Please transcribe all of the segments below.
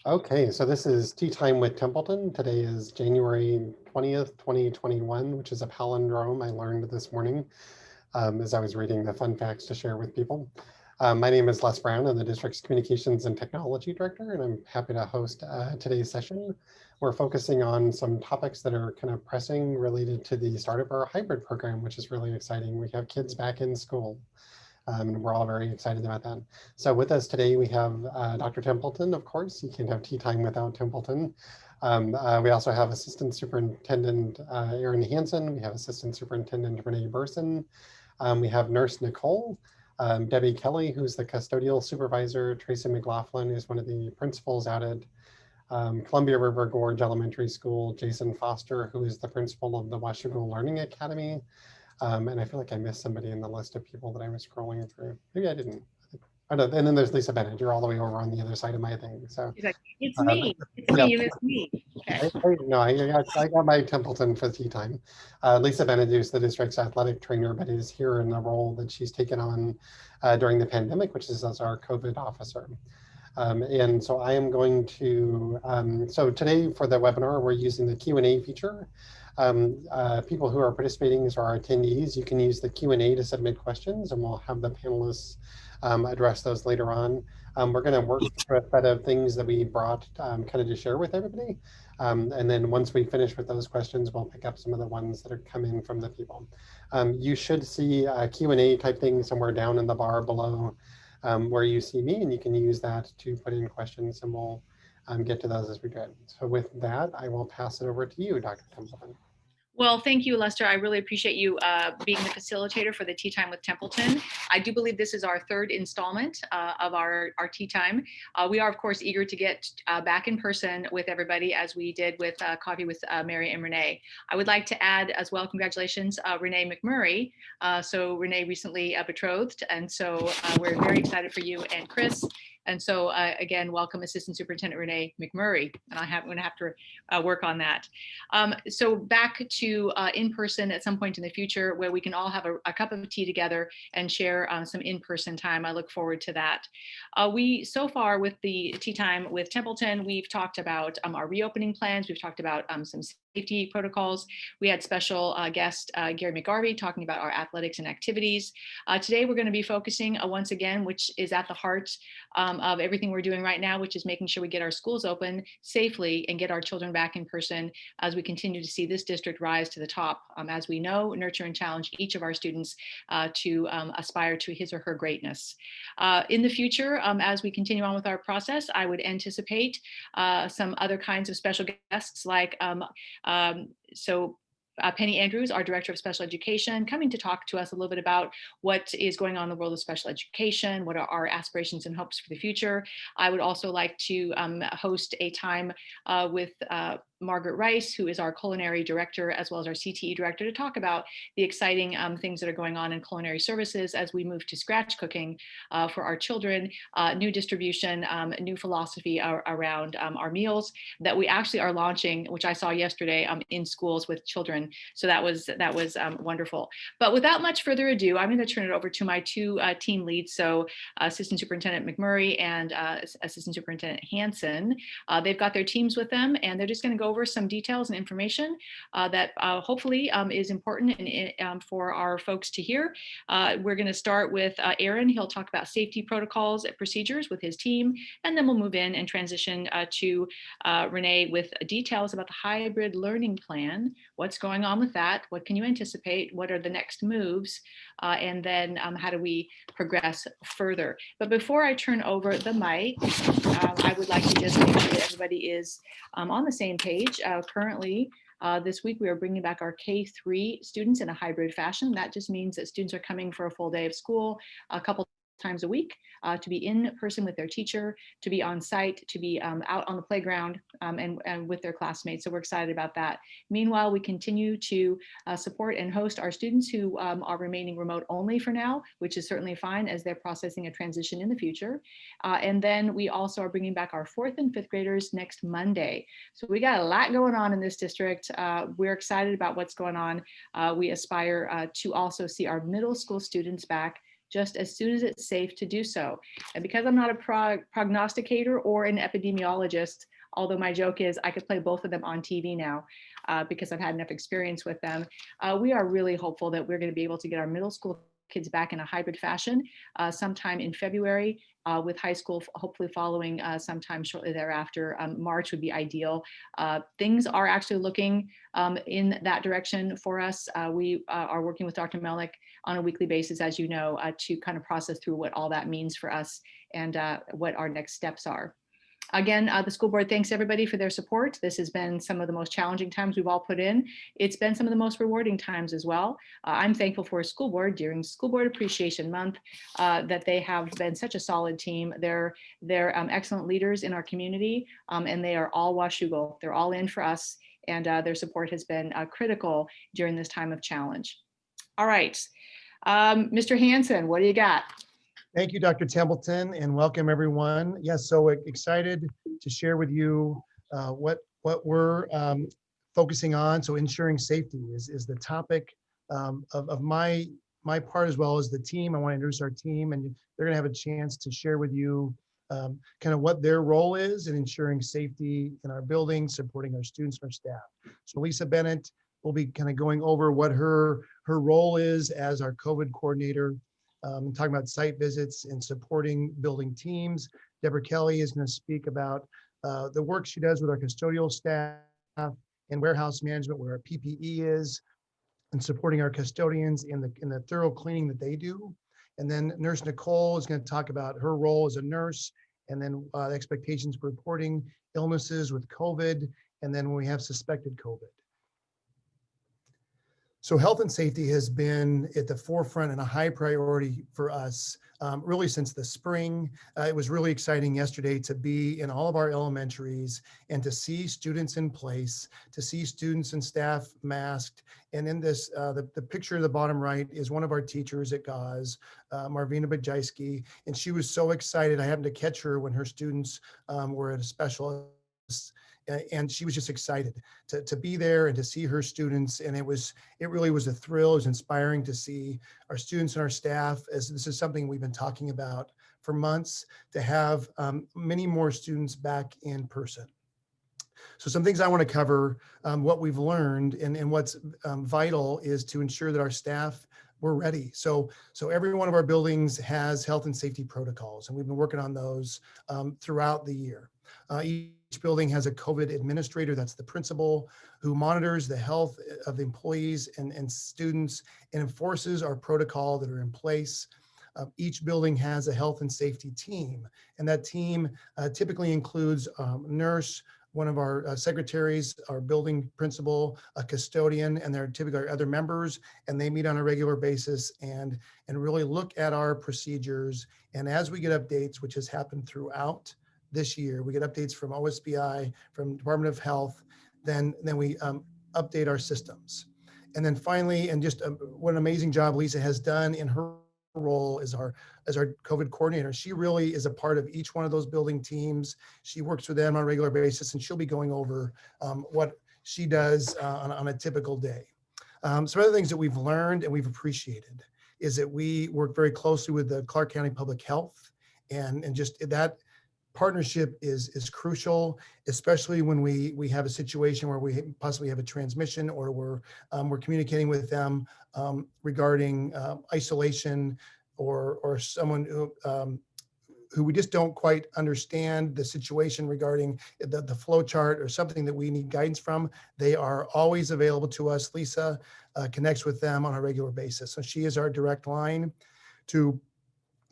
Okay, so this is Tea Time with Templeton. Today is January 20th, 2021, which is a palindrome I learned this morning as I was reading the fun facts to share with people. My name is Les Brown. I'm the district's Communications and Technology Director, and I'm happy to host today's session. We're focusing on some topics that are kind of pressing related to the start of our hybrid program, which is really exciting. We have kids back in school. And we're all very excited about that. So with us today, we have Dr. Templeton, of course. You can't have tea time without Templeton. We also have Assistant Superintendent Aaron Hansen. We have Assistant Superintendent Renae Burson. We have Nurse Nicole, Debra Kelley, who's the custodial supervisor, Tracy Mclaughlin, who's one of the principals out at Columbia River Gorge Elementary School, Jason Foster, who is the principal of the Washougal Learning Academy. And I feel like I missed somebody in the list of people that I was scrolling through. Maybe I didn't. I don't, and then there's Lisa Bennett. You're all the way over on the other side of my thing. So it's me. It's yeah. me. It's me. Okay. I got my Templeton for tea time. Lisa Bennett is the district's athletic trainer, but is here in the role that she's taken on during the pandemic, which is as our COVID officer. And so I am going to, so today for the webinar, we're using the Q&A feature. People who are participating as our attendees, you can use the Q&A to submit questions, and we'll have the panelists address those later on. We're going to work through a set of things that we brought kind of to share with everybody. And then once we finish with those questions, we'll pick up some of the ones that are coming from the people. You should see a Q&A type thing somewhere down in the bar below where you see me, and you can use that to put in questions, and we'll get to those as we go. So with that, I will pass it over to you, Dr. Templeton. Well, thank you, Lester. I really appreciate you being the facilitator for the Tea Time with Templeton. I do believe this is our third installment of our Tea Time. We are, of course, eager to get back in person with everybody as we did with Coffee with Mary and Renae. I would like to add as well, congratulations, Renae McMurray. So Renae recently betrothed, and so we're very excited for you and Chris. And so again, welcome Assistant Superintendent Renae McMurray, and I'm going to have to work on that. So back to in-person at some point in the future where we can all have a cup of tea together and share some in-person time. I look forward to that. So far with the Tea Time with Templeton, we've talked about our reopening plans. We've talked about some safety protocols. We had special guest Gary McGarvey talking about our athletics and activities. Today we're going to be focusing once again, which is at the heart of everything we're doing right now, which is making sure we get our schools open safely and get our children back in person as we continue to see this district rise to the top. As we know, nurture and challenge each of our students to aspire to his or her greatness. In the future, as we continue on with our process, I would anticipate some other kinds of special guests like Penny Andrews, our Director of Special Education, coming to talk to us a little bit about what is going on in the world of special education, what are our aspirations and hopes for the future. I would also like to host a time with Margaret Rice, who is our culinary director, as well as our CTE director, to talk about the exciting things that are going on in culinary services as we move to scratch cooking for our children, new distribution, new philosophy around our meals that we actually are launching, which I saw yesterday in schools with children. So that was wonderful. But without much further ado, I'm going to turn it over to my two team leads. So Assistant Superintendent McMurray and Assistant Superintendent Hansen. They've got their teams with them, and they're just going to go over some details and information that hopefully is important for our folks to hear. We're going to start with Aaron. He'll talk about safety protocols and procedures with his team, and then we'll move in and transition to Renae with details about the hybrid learning plan. What's going on with that? What can you anticipate? What are the next moves? And then how do we progress further? But before I turn over the mic, I would like to just make sure that everybody is on the same page. Currently, this week we are bringing back our K-3 students in a hybrid fashion. That just means that students are coming for a full day of school a couple times a week to be in person with their teacher, to be on site, to be out on the playground and with their classmates. So we're excited about that. Meanwhile, we continue to support and host our students who are remaining remote only for now, which is certainly fine as they're processing a transition in the future. And then we also are bringing back our 4th and 5th graders next Monday. So we got a lot going on in this district. We're excited about what's going on. We aspire to also see our middle school students back just as soon as it's safe to do so. And because I'm not a prognosticator or an epidemiologist, although my joke is I could play both of them on TV now because I've had enough experience with them, we are really hopeful that we're going to be able to get our middle school kids back in a hybrid fashion sometime in February, with high school hopefully following sometime shortly thereafter. March would be ideal. Things are actually looking in that direction for us. We are working with Dr. McMurray on a weekly basis, as you know, to kind of process through what all that means for us and what our next steps are. Again, the school board thanks everybody for their support. This has been some of the most challenging times we've all put in. It's been some of the most rewarding times as well. I'm thankful for a school board during School Board Appreciation Month that they have been such a solid team. They're excellent leaders in our community, and they are all Washougal. They're all in for us, and their support has been critical during this time of challenge. All right, Mr. Hansen, what do you got? Thank you, Dr. Templeton, and welcome everyone. Yes, so excited to share with you what we're focusing on. So ensuring safety is the topic of my part, as well as the team. I want to introduce our team, and they're going to have a chance to share with you kind of what their role is in ensuring safety in our building, supporting our students and our staff. So Lisa Bennett will be kind of going over what her role is as our COVID coordinator. Talking about site visits and supporting building teams. Debra Kelley is going to speak about the work she does with our custodial staff and warehouse management, where our PPE is, and supporting our custodians in the thorough cleaning that they do. And then Nurse Nicole is going to talk about her role as a nurse, and then the expectations for reporting illnesses with COVID, and then when we have suspected COVID. So health and safety has been at the forefront and a high priority for us really since the spring. It was really exciting yesterday to be in all of our elementaries and to see students in place, to see students and staff masked. And in this, the picture at the bottom right is one of our teachers at GAUS, Marvina Bajewski, and she was so excited. I happened to catch her when her students were at a special, and she was just excited to be there and to see her students. And it really was a thrill. It was inspiring to see our students and our staff, as this is something we've been talking about for months, to have many more students back in person. So some things I want to cover, what we've learned, and what's vital is to ensure that our staff, we're ready. So every one of our buildings has health and safety protocols, and we've been working on those throughout the year. Each building has a COVID administrator, that's the principal, who monitors the health of the employees and students and enforces our protocol that are in place. Each building has a health and safety team, and that team typically includes nurse, one of our secretaries, our building principal, a custodian, and there are typically other members, and they meet on a regular basis and really look at our procedures. And as we get updates, which has happened throughout this year, we get updates from OSBI, from Department of Health, then we update our systems. And then finally, and just what an amazing job Lisa has done in her role as our COVID coordinator. She really is a part of each one of those building teams. She works with them on a regular basis, and she'll be going over what she does on a typical day. Some other things that we've learned and we've appreciated is that we work very closely with the Clark County Public Health, and just that partnership is crucial, especially when we have a situation where we possibly have a transmission, or we're communicating with them regarding isolation or someone who we just don't quite understand the situation regarding the flow chart or something that we need guidance from. They are always available to us. Lisa connects with them on a regular basis. So she is our direct line to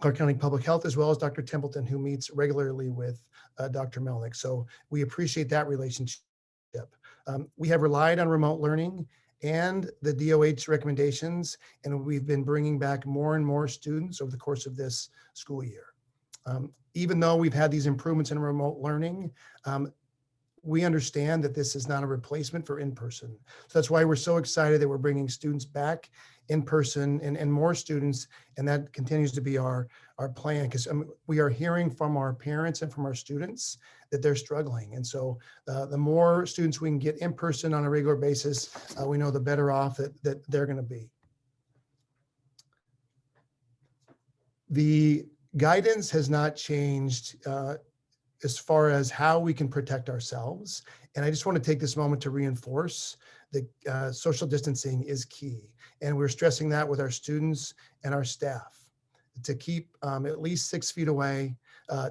Clark County Public Health, as well as Dr. Templeton, who meets regularly with Dr. Melnick. So we appreciate that relationship. We have relied on remote learning and the DOH recommendations, and we've been bringing back more and more students over the course of this school year. Even though we've had these improvements in remote learning, we understand that this is not a replacement for in-person. So that's why we're so excited that we're bringing students back in person and more students, and that continues to be our plan, because we are hearing from our parents and from our students that they're struggling. And so the more students we can get in person on a regular basis, we know the better off that they're going to be. The guidance has not changed as far as how we can protect ourselves. And I just want to take this moment to reinforce that social distancing is key. And we're stressing that with our students and our staff to keep at least 6 feet away,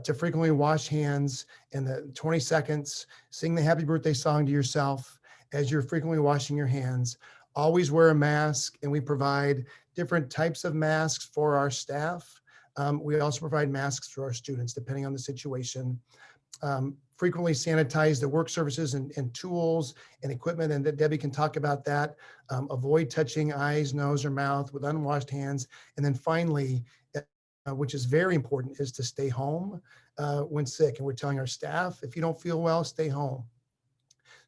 to frequently wash hands in the 20 seconds, sing the happy birthday song to yourself as you're frequently washing your hands. Always wear a mask, and we provide different types of masks for our staff. We also provide masks for our students, depending on the situation. Frequently sanitize the work surfaces and tools and equipment, and that Debbie can talk about that. Avoid touching eyes, nose, or mouth with unwashed hands. And then finally, which is very important, is to stay home when sick. And we're telling our staff, if you don't feel well, stay home.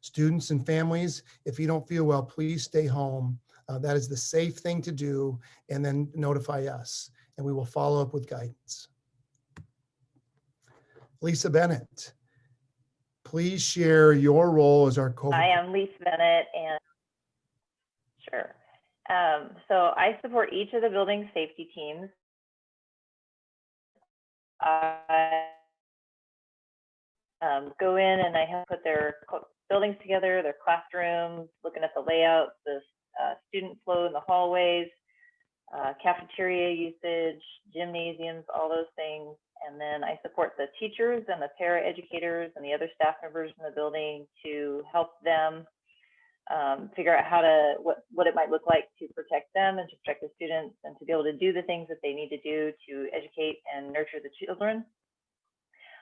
Students and families, if you don't feel well, please stay home. That is the safe thing to do, and then notify us, and we will follow up with guidance. Lisa Bennett, please share your role as our COVID. I am Lisa Bennett, and sure. So I support each of the building safety teams. I go in and I help put their buildings together, their classrooms, looking at the layouts, the student flow in the hallways, cafeteria usage, gymnasiums, all those things. And then I support the teachers and the para-educators and the other staff members in the building to help them figure out how to, what it might look like to protect them and to protect the students and to be able to do the things that they need to do to educate and nurture the children.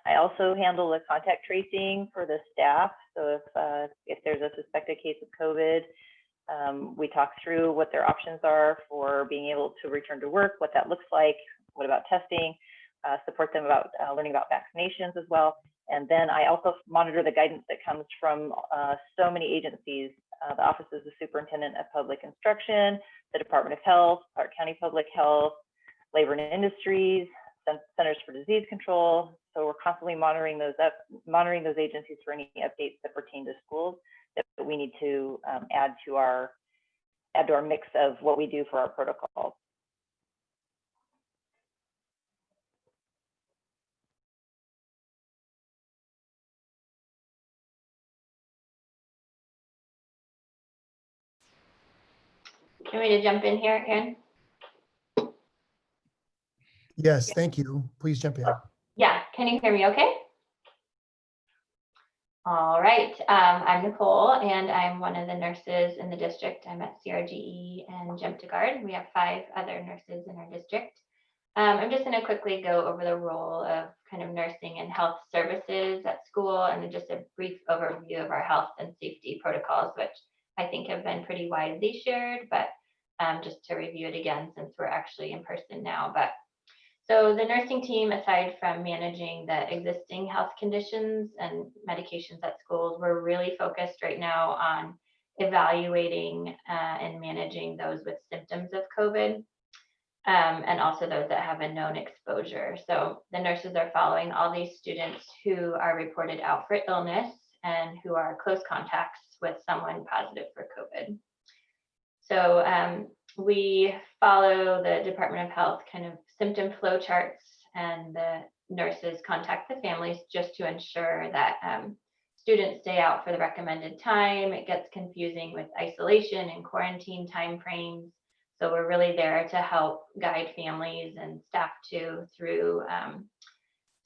I also handle the contact tracing for the staff. So if there's a suspected case of COVID, we talk through what their options are for being able to return to work, what that looks like, what about testing, support them about learning about vaccinations as well. And then I also monitor the guidance that comes from so many agencies, the Office of the Superintendent of Public Instruction, the Department of Health, Clark County Public Health, Labor and Industries, Centers for Disease Control. So we're constantly monitoring those agencies for any updates that pertain to schools that we need to add to our mix of what we do for our protocols. Can we jump in here, Aaron? Yes, thank you. Please jump in. Yeah, can you hear me okay? All right, I'm Nicole, and I'm one of the nurses in the district. I'm at CRGE and Jump to Guard. We have 5 other nurses in our district. I'm just going to quickly go over the role of kind of nursing and health services at school, and then just a brief overview of our health and safety protocols, which I think have been pretty widely shared, but just to review it again, since we're actually in person now. So the nursing team, aside from managing the existing health conditions and medications at schools, we're really focused right now on evaluating and managing those with symptoms of COVID, and also those that have a known exposure. So the nurses are following all these students who are reported out for illness and who are close contacts with someone positive for COVID. So we follow the Department of Health kind of symptom flow charts, and the nurses contact the families just to ensure that students stay out for the recommended time. It gets confusing with isolation and quarantine timeframes. So we're really there to help guide families and staff through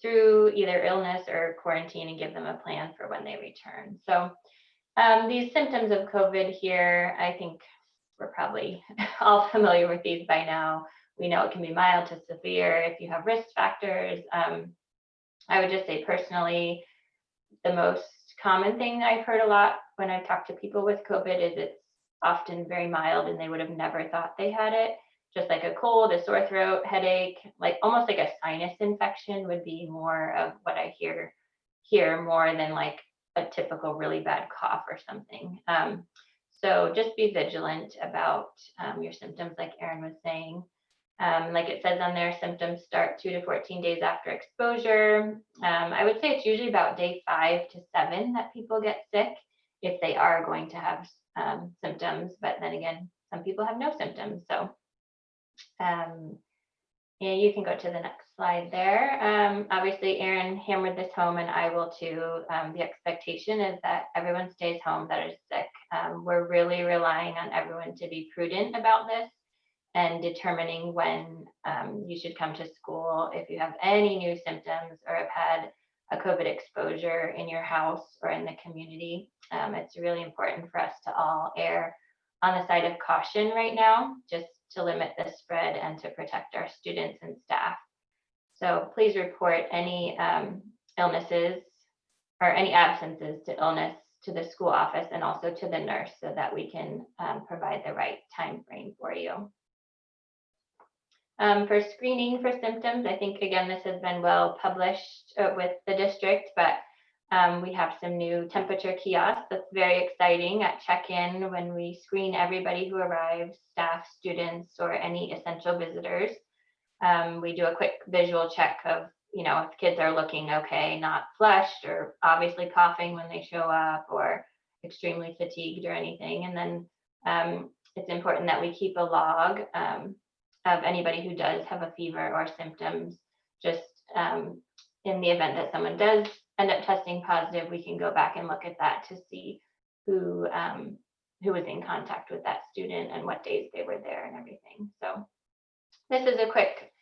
either illness or quarantine and give them a plan for when they return. So these symptoms of COVID here, I think we're probably all familiar with these by now. We know it can be mild to severe if you have risk factors. I would just say personally, the most common thing I've heard a lot when I've talked to people with COVID is it's often very mild and they would have never thought they had it. Just like a cold, a sore throat, headache, like almost like a sinus infection would be more of what I hear more than like a typical really bad cough or something. So just be vigilant about your symptoms, like Aaron was saying. Like it says on there, symptoms start 2 to 14 days after exposure. I would say it's usually about day 5 to 7 that people get sick if they are going to have symptoms. But then again, some people have no symptoms. So, And you can go to the next slide there. Obviously, Aaron hammered this home, and I will too. The expectation is that everyone stays home that is sick. We're really relying on everyone to be prudent about this and determining when you should come to school. If you have any new symptoms or have had a COVID exposure in your house or in the community, it's really important for us to all err on the side of caution right now, just to limit the spread and to protect our students and staff. So please report any illnesses or any absences to illness to the school office and also to the nurse so that we can provide the right time frame for you. For screening for symptoms, I think, again, this has been well published with the district, but we have some new temperature kiosks. That's very exciting at check-in when we screen everybody who arrives, staff, students, or any essential visitors. We do a quick visual check of, if kids are looking okay, not flushed or obviously coughing when they show up or extremely fatigued or anything. And then it's important that we keep a log of anybody who does have a fever or symptoms, just in the event that someone does end up testing positive, we can go back and look at that to see who was in contact with that student and what days they were there and everything. So this is a quick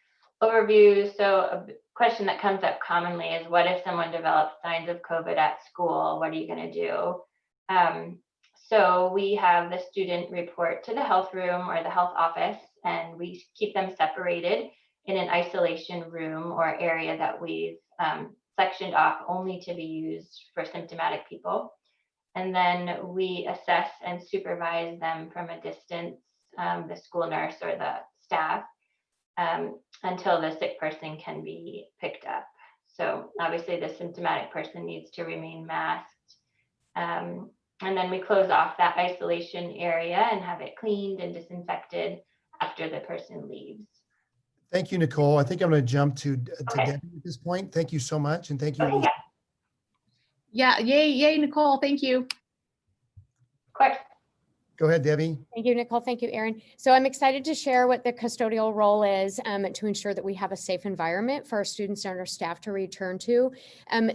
overview. So a question that comes up commonly is, what if someone develops signs of COVID at school? What are you going to do? So we have the student report to the health room or the health office, and we keep them separated in an isolation room or area that we've sectioned off only to be used for symptomatic people. And then we assess and supervise them from a distance, the school nurse or the staff, until the sick person can be picked up. So obviously the symptomatic person needs to remain masked. And then we close off that isolation area and have it cleaned and disinfected after the person leaves. Thank you, Nicole. I think I'm going to jump to Okay. Debbie at this point. Thank you so much. And thank you. Okay, Yeah, yay, Nicole, thank you. of course. Go ahead, Debbie. Thank you, Nicole. Thank you, Aaron. So I'm excited to share what the custodial role is to ensure that we have a safe environment for our students and our staff to return to.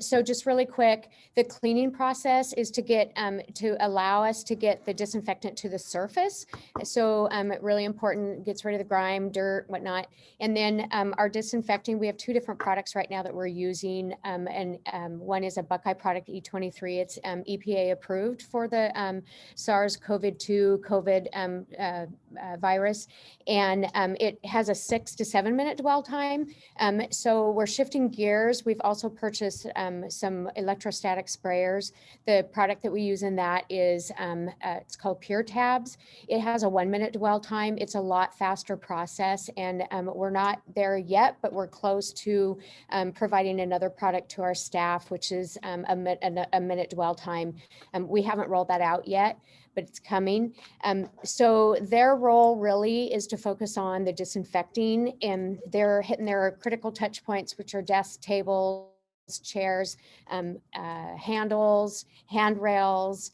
So just really quick, the cleaning process is to get to allow us to get the disinfectant to the surface. So really important, gets rid of the grime, dirt, whatnot. And then our disinfecting, we have two different products right now that we're using. And one is a Buckeye product, E23. It's EPA approved for the SARS-CoV-2 COVID virus, and it has a 6 to 7 minute dwell time. So we're shifting gears. We've also purchased some electrostatic sprayers. The product that we use in that is it's called Pure Tabs. It has a 1 minute dwell time. It's a lot faster process, and we're not there yet, but we're close to providing another product to our staff, which is a minute dwell time. We haven't rolled that out yet, but it's coming. So their role really is to focus on the disinfecting, and they're hitting their critical touch points, which are desks, tables, chairs, handles, handrails.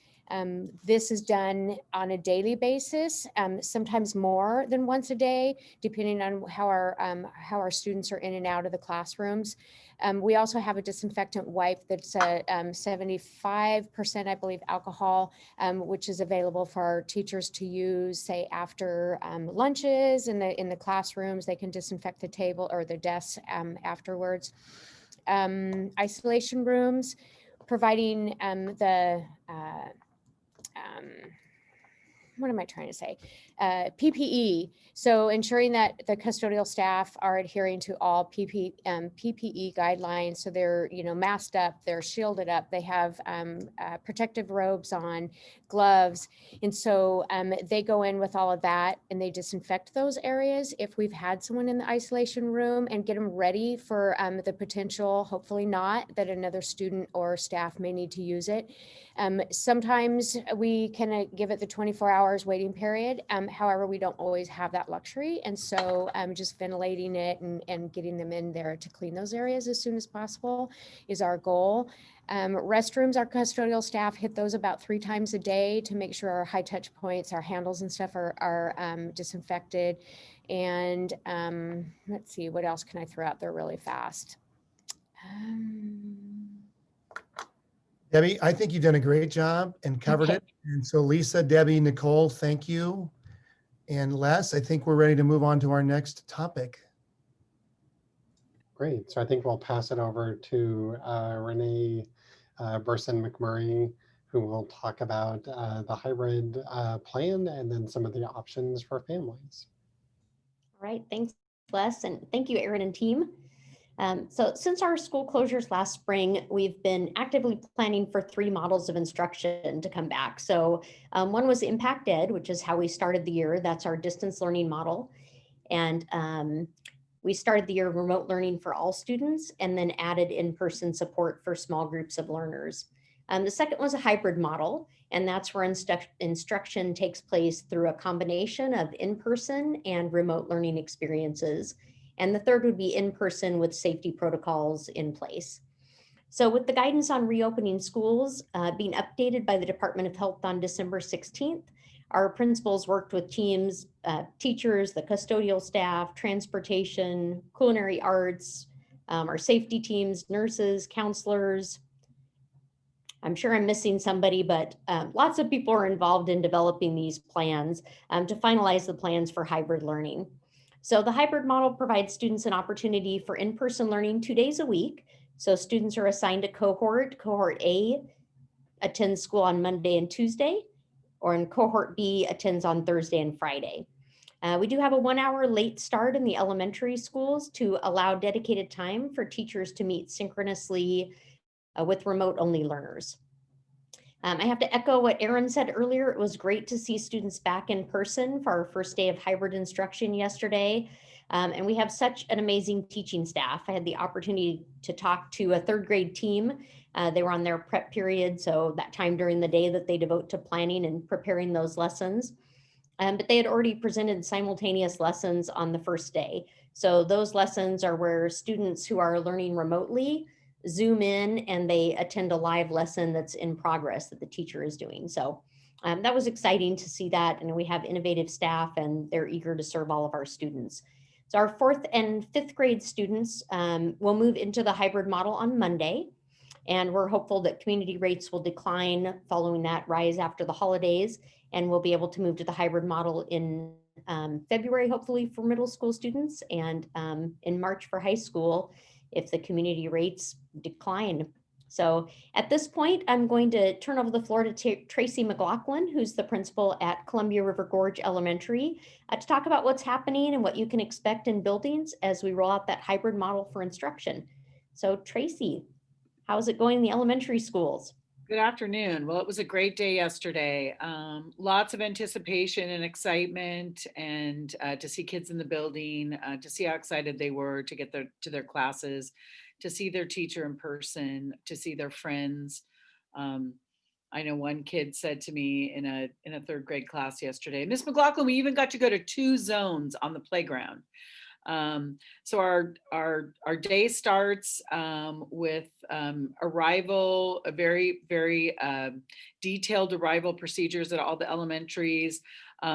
This is done on a daily basis, sometimes more than once a day, depending on how our students are in and out of the classrooms. We also have a disinfectant wipe that's a 75%, I believe, alcohol, which is available for our teachers to use, say after lunches in the classrooms. They can disinfect the table or the desks afterwards. Isolation rooms, providing what am I trying to say? PPE. So ensuring that the custodial staff are adhering to all PPE guidelines. So they're, masked up, they're shielded up, they have protective robes on, gloves. And so they go in with all of that and they disinfect those areas if we've had someone in the isolation room, and get them ready for the potential, hopefully not, that another student or staff may need to use it. Sometimes we can give it the 24 hours waiting period. However, we don't always have that luxury. And so just ventilating it and getting them in there to clean those areas as soon as possible is our goal. Restrooms, our custodial staff hit those about 3 times a day to make sure our high touch points, our handles and stuff are disinfected. And let's see, what else can I throw out there really fast? Debbie, I think you've done a great job and covered Okay. it. And so Lisa, Debbie, Nicole, thank you. And Les, I think we're ready to move on to our next topic. Great. So I think we'll pass it over to Renae Burson McMurray, who will talk about the hybrid plan and then some of the options for families. All right, thanks, Les, and thank you, Aaron and team. So since our school closures last spring, we've been actively planning for 3 models of instruction to come back. So one was Impact Ed, which is how we started the year. That's our distance learning model. And we started the year remote learning for all students and then added in-person support for small groups of learners. The second was a hybrid model, and that's where instruction takes place through a combination of in-person and remote learning experiences. And the third would be in-person with safety protocols in place. So with the guidance on reopening schools being updated by the Department of Health on December 16th, our principals worked with teams, teachers, the custodial staff, transportation, culinary arts, our safety teams, nurses, counselors. I'm sure I'm missing somebody, but lots of people are involved in developing these plans to finalize the plans for hybrid learning. So the hybrid model provides students an opportunity for in-person learning 2 days a week. So students are assigned a cohort. Cohort A attends school on Monday and Tuesday, or in cohort B attends on Thursday and Friday. We do have a 1-hour late start in the elementary schools to allow dedicated time for teachers to meet synchronously with remote-only learners. I have to echo what Aaron said earlier. It was great to see students back in person for our first day of hybrid instruction yesterday. And we have such an amazing teaching staff. I had the opportunity to talk to a 3rd grade team. They were on their prep period, so that time during the day that they devote to planning and preparing those lessons. But they had already presented simultaneous lessons on the first day. So those lessons are where students who are learning remotely Zoom in and they attend a live lesson that's in progress that the teacher is doing. So that was exciting to see that. And we have innovative staff and they're eager to serve all of our students. So our 4th and 5th grade students will move into the hybrid model on Monday. And we're hopeful that community rates will decline following that rise after the holidays. And we'll be able to move to the hybrid model in February, hopefully for middle school students, and in March for high school if the community rates decline. So at this point, I'm going to turn over the floor to Tracy McLaughlin, who's the principal at Columbia River Gorge Elementary, to talk about what's happening and what you can expect in buildings as we roll out that hybrid model for instruction. So Tracy, how's it going in the elementary schools? Good afternoon. Well, it was a great day yesterday. Lots of anticipation and excitement, and to see kids in the building, to see how excited they were to get to their classes, to see their teacher in person, to see their friends. I know one kid said to me in a 3rd grade class yesterday, Miss McLaughlin, we even got to go to 2 zones on the playground. So our day starts with arrival, a very, very detailed arrival procedures at all the elementaries,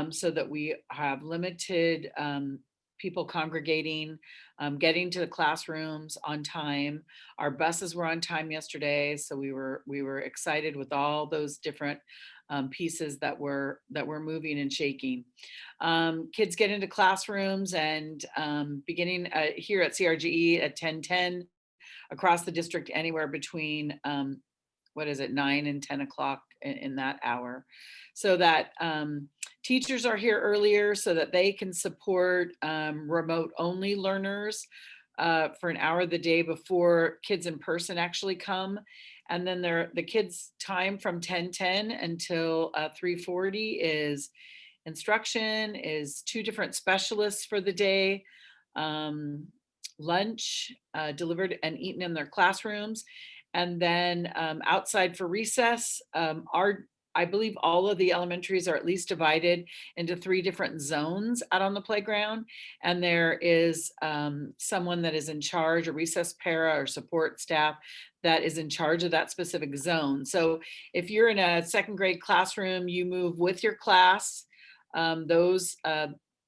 so that we have limited people congregating, getting to the classrooms on time. Our buses were on time yesterday, so we were excited with all those different pieces that were moving and shaking. Kids get into classrooms, and beginning here at CRGE at 10:10, across the district anywhere between 9 and 10 o'clock in that hour, so that teachers are here earlier so that they can support remote only learners for an hour the day before kids in person actually come. And then the kids' time from 10:10 until 3:40 is instruction, is 2 different specialists for the day, lunch delivered and eaten in their classrooms. And then outside for recess, I believe all of the elementaries are at least divided into 3 different zones out on the playground. And there is someone that is in charge, a recess para or support staff that is in charge of that specific zone. So if you're in a 2nd grade classroom, you move with your class. Those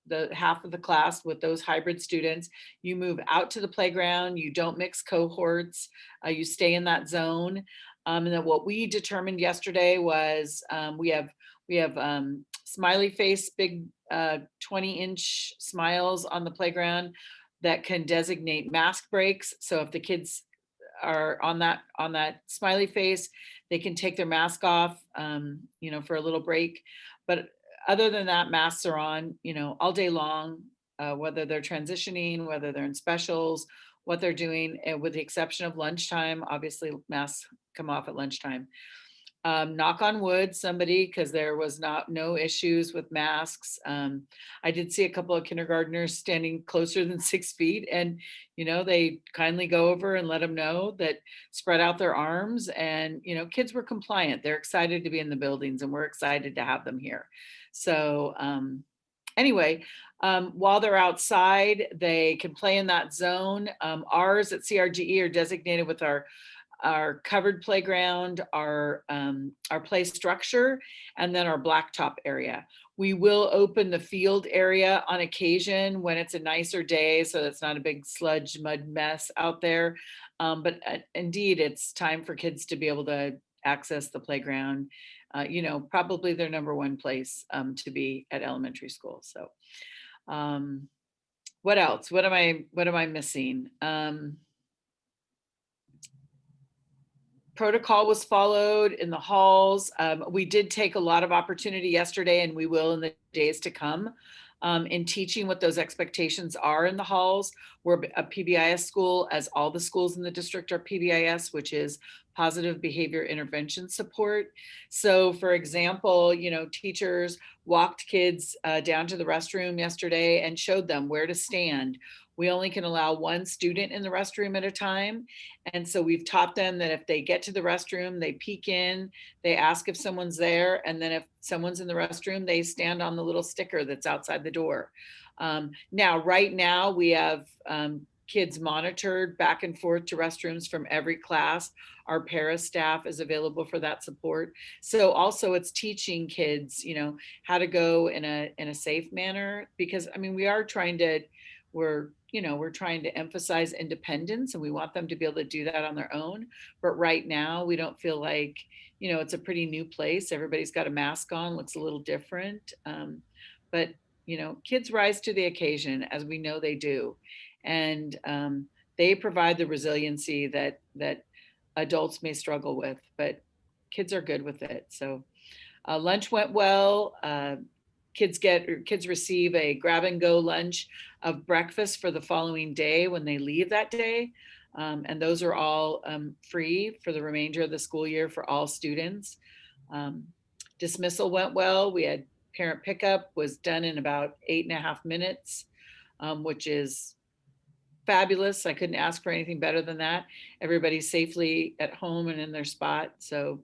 the half of the class with those hybrid students. You move out to the playground, you don't mix cohorts, you stay in that zone. And then what we determined yesterday was we have smiley face, big 20-inch smiles on the playground that can designate mask breaks. So if the kids are on that smiley face, they can take their mask off, for a little break. But other than that, masks are on, all day long, whether they're transitioning, whether they're in specials, what they're doing, with the exception of lunchtime. Obviously, masks come off at lunchtime. Knock on wood, somebody, because there was no issues with masks. I did see a couple of kindergartners standing closer than 6 feet, and they kindly go over and let them know that, spread out their arms, and kids were compliant. They're excited to be in the buildings, and we're excited to have them here. So anyway, while they're outside, they can play in that zone. Ours at CRGE are designated with our covered playground, our play structure, and then our blacktop area. We will open the field area on occasion when it's a nicer day, so it's not a big sludge mud mess out there. But indeed, it's time for kids to be able to access the playground. Probably their number one place to be at elementary school. So what else? What am I missing? Protocol was followed in the halls. We did take a lot of opportunity yesterday, and we will in the days to come, in teaching what those expectations are in the halls. We're a PBIS school, as all the schools in the district are PBIS, which is positive behavior intervention support. So for example, teachers walked kids down to the restroom yesterday and showed them where to stand. We only can allow one student in the restroom at a time. And so we've taught them that if they get to the restroom, they peek in, they ask if someone's there. And then if someone's in the restroom, they stand on the little sticker that's outside the door. Right now we have kids monitored back and forth to restrooms from every class. Our para staff is available for that support. So also it's teaching kids, how to go in a safe manner, because we're trying to emphasize independence, and we want them to be able to do that on their own. But right now we don't feel like, it's a pretty new place. Everybody's got a mask on, looks a little different. But kids rise to the occasion, as we know they do. And they provide the resiliency that adults may struggle with, but kids are good with it. So lunch went well. Kids receive a grab and go lunch of breakfast for the following day when they leave that day. And those are all free for the remainder of the school year for all students. Dismissal went well. We had parent pickup, was done in about 8.5 minutes, which is fabulous. I couldn't ask for anything better than that. Everybody's safely at home and in their spot. So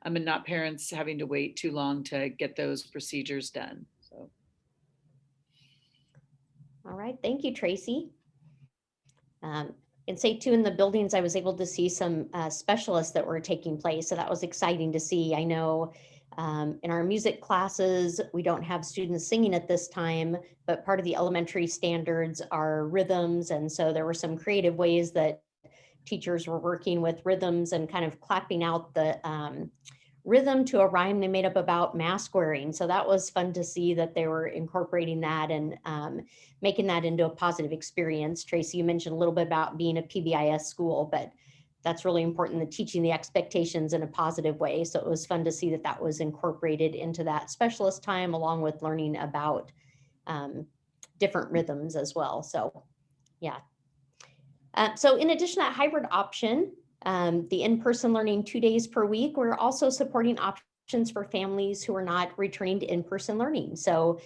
and not parents having to wait too long to get those procedures done. So. All right, thank you, Tracy. And say too, in the buildings, I was able to see some specialists that were taking place. So that was exciting to see. I know in our music classes, we don't have students singing at this time, but part of the elementary standards are rhythms. And so there were some creative ways that teachers were working with rhythms and kind of clapping out the rhythm to a rhyme they made up about mask wearing. So that was fun to see that they were incorporating that and making that into a positive experience. Tracy, you mentioned a little bit about being a PBIS school, but that's really important, the teaching the expectations in a positive way. So it was fun to see that that was incorporated into that specialist time, along with learning about different rhythms as well. So yeah. So in addition to that hybrid option, the in-person learning 2 days per week, we're also supporting options for families who are not returning to in-person learning. So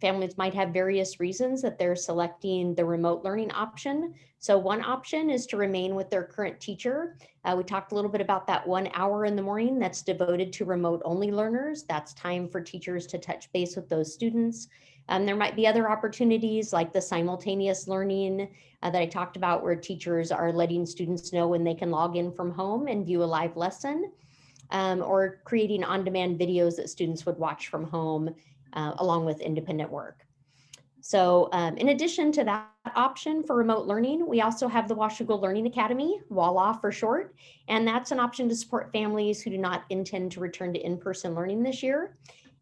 families might have various reasons that they're selecting the remote learning option. So one option is to remain with their current teacher. We talked a little bit about that 1 hour in the morning that's devoted to remote only learners. That's time for teachers to touch base with those students. There might be other opportunities like the simultaneous learning that I talked about, where teachers are letting students know when they can log in from home and view a live lesson, or creating on-demand videos that students would watch from home along with independent work. So in addition to that option for remote learning, we also have the Washougal Learning Academy, WALA for short, and that's an option to support families who do not intend to return to in-person learning this year.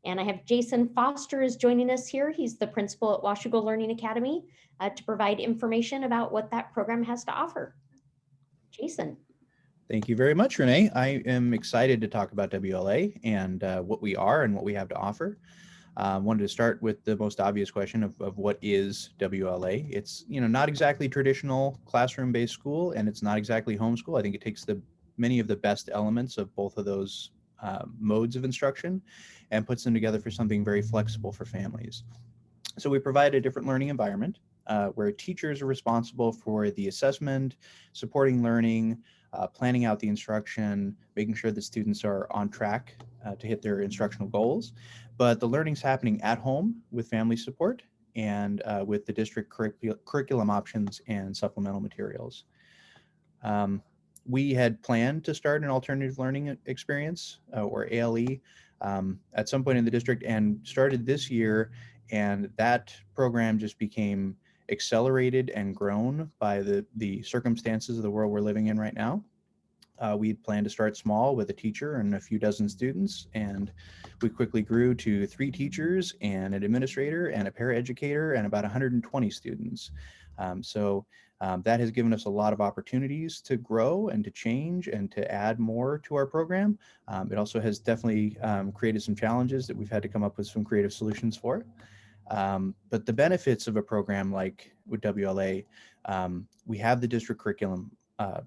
And I have Jason Foster is joining us here. He's the principal at Washougal Learning Academy to provide information about what that program has to offer. Jason. Thank you very much, Renee. I am excited to talk about WLA and what we are and what we have to offer. Wanted to start with the most obvious question of what is WLA. It's not exactly traditional classroom-based school, and it's not exactly homeschool. I think it takes many of the best elements of both of those modes of instruction and puts them together for something very flexible for families. So we provide a different learning environment where teachers are responsible for the assessment, supporting learning, planning out the instruction, making sure that students are on track to hit their instructional goals. But the learning's happening at home with family support and with the district curriculum options and supplemental materials. We had planned to start an alternative learning experience or ALE at some point in the district and started this year, and that program just became accelerated and grown by the circumstances of the world we're living in right now. We planned to start small with a teacher and a few dozen students, and we quickly grew to 3 teachers and an administrator and a paraeducator and about 120 students. That has given us a lot of opportunities to grow and to change and to add more to our program. It also has definitely created some challenges that we've had to come up with some creative solutions for. But the benefits of a program like with WLA, we have the district curriculum